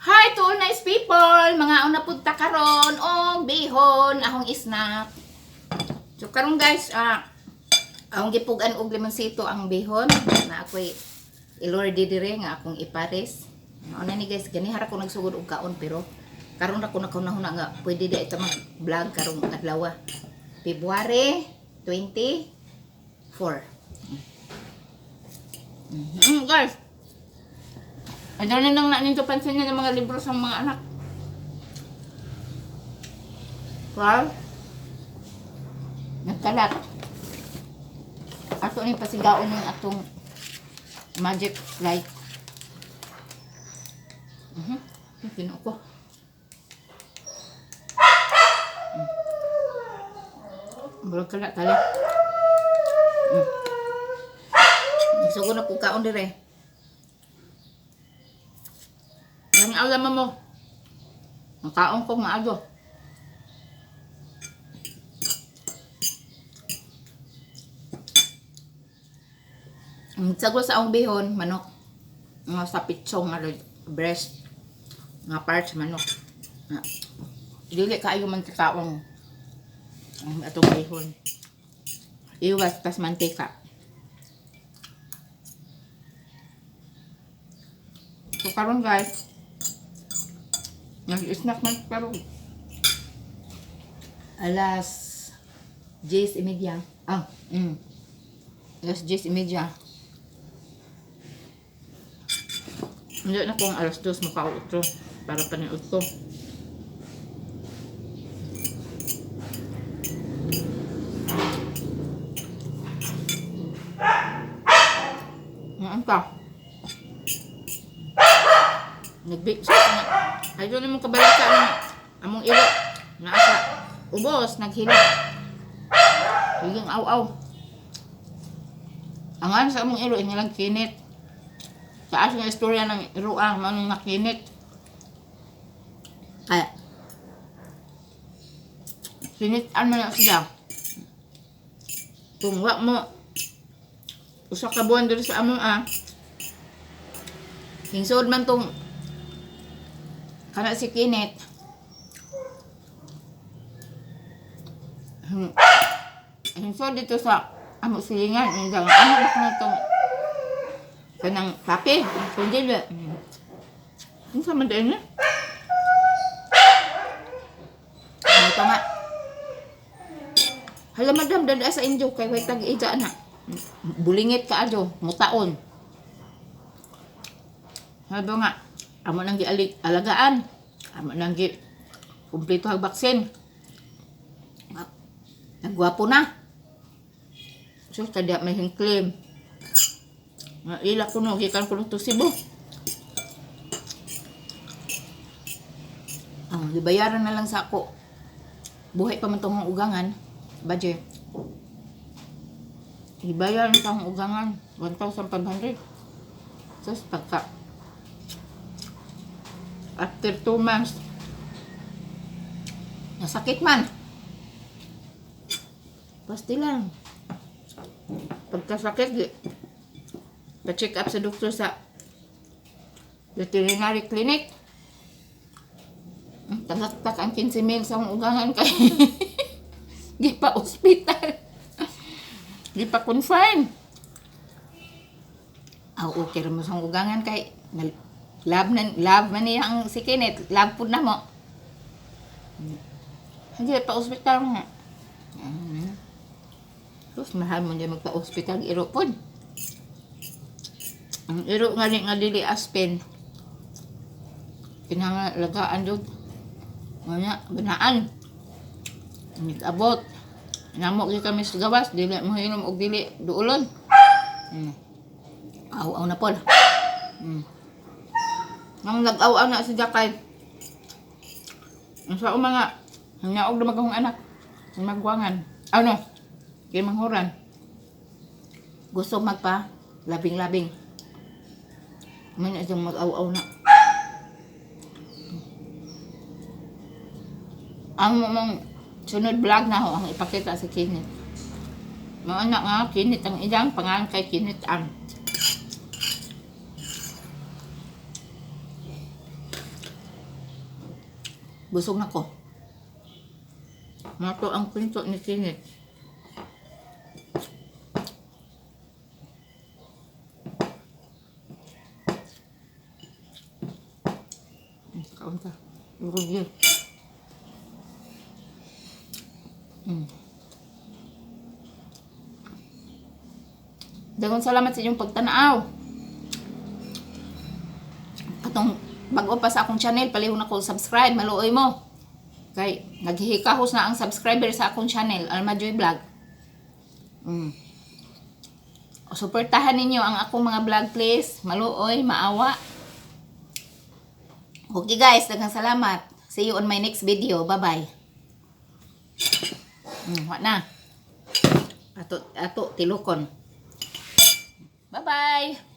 Hi to all nice people! Mga una punta karon og bihon ahong snack. So karon guys, ahong gipugan og limonsito ang bihon na ako'y ilordi dire nga akong ipares. Ano ni guys, ganihara ko nagsugod og kaon pero karon ra ko nakunahuna nga pwede di ita mag-vlog karong adlaw. February 24. Guys, ano na nang naninto pansin niya ng mga libro sa mga anak. Well, nagkalat. Ato ni pasigaon yung atong magic light. Pino ko. Belum kalat kali. Gusto na po kaon dire. Ang alam mo. Ang kaon kong maago. Ang sagol sa akong bihon, manok. Nga sa pitsong, nga breast. Nga parts, manok. Dili kaayo man kakaon. Ang atong bihon. Iwas, tas mantika. So karon guys, nag-snack man karon. Alas 10:30. Alas 10:30. Hindi na kung alas 2 makautro para paniud ko. Naan ka? Nagbik sa ay doon naman kabalita ng among ilo na asa ubos naghilak higing aw-aw ang ano sa among ilo inilang kinit sa asa nga istorya ng iruang manong nakinit kaya kinitan man na siya kung wak mo usa ka buwan dito sa among hingsod man tong kana si Kinit. So dito sa amo silingan, indang ano ba na itong kanang papi, sundil. Ano sa mandain na? Ito nga. Hala madam, dada sa inyo, kay way tag-ija na. Bulingit ka adyo, mutaon. Sabi nga, amo nang alagaan, amo nang kumpleto ang baksin. Nagwapo na. So kada may claim. Ila ko no gikan ko to Cebu. Gibayaran na lang sa ako. Buhay pa man tong ugangan, budget. Gibayaran sa akong ugangan 1,500. So pagka after 2 months, nasakit man. Pasti lang. Pagkasakit, pa-check up sa doktor sa veterinary clinic. Tagaktak ang 15,000 sa ugangan kay di pa hospital. Di pa confine. Okay mo sa ugangan kay love man niya ang si Kenneth. Love po na mo. Hindi pa hospital nga. Terus mahal mo niya magpa-hospital. Iro po. Ang iro nga dili Aspen. Kinangalagaan doon. Nga banaan. Nag-abot. Namok di kami sa gawas. Dili mo hinom o dili duulon. Aw na po. Nang nag-aw na si Jakay. Ang sa mga naog na magahong anak. Ang magwangan. Ano? Kaya manghuran. Gusto magpa labing-labing. May na siyang mag-aw na. Ang mong sunod vlog na ho ang ipakita sa Kinit. Mga anak nga, Kinit ang idang pangalan kay Kinit ang Busog na ko. Mato ang pinto ni Tinit. Kaunta. Burog yun. Daghang salamat sa inyong pagtanaw. Katong bago pa sa akong channel, palihog na ko subscribe, maluoy mo. Kay naghihikahos na ang subscriber sa akong channel, Almajoy Vlog. Suportahan ninyo ang akong mga vlog please, maluoy, maawa. Okay guys, daghang salamat. See you on my next video. Bye-bye. Wa na. Ato tilukon. Bye-bye.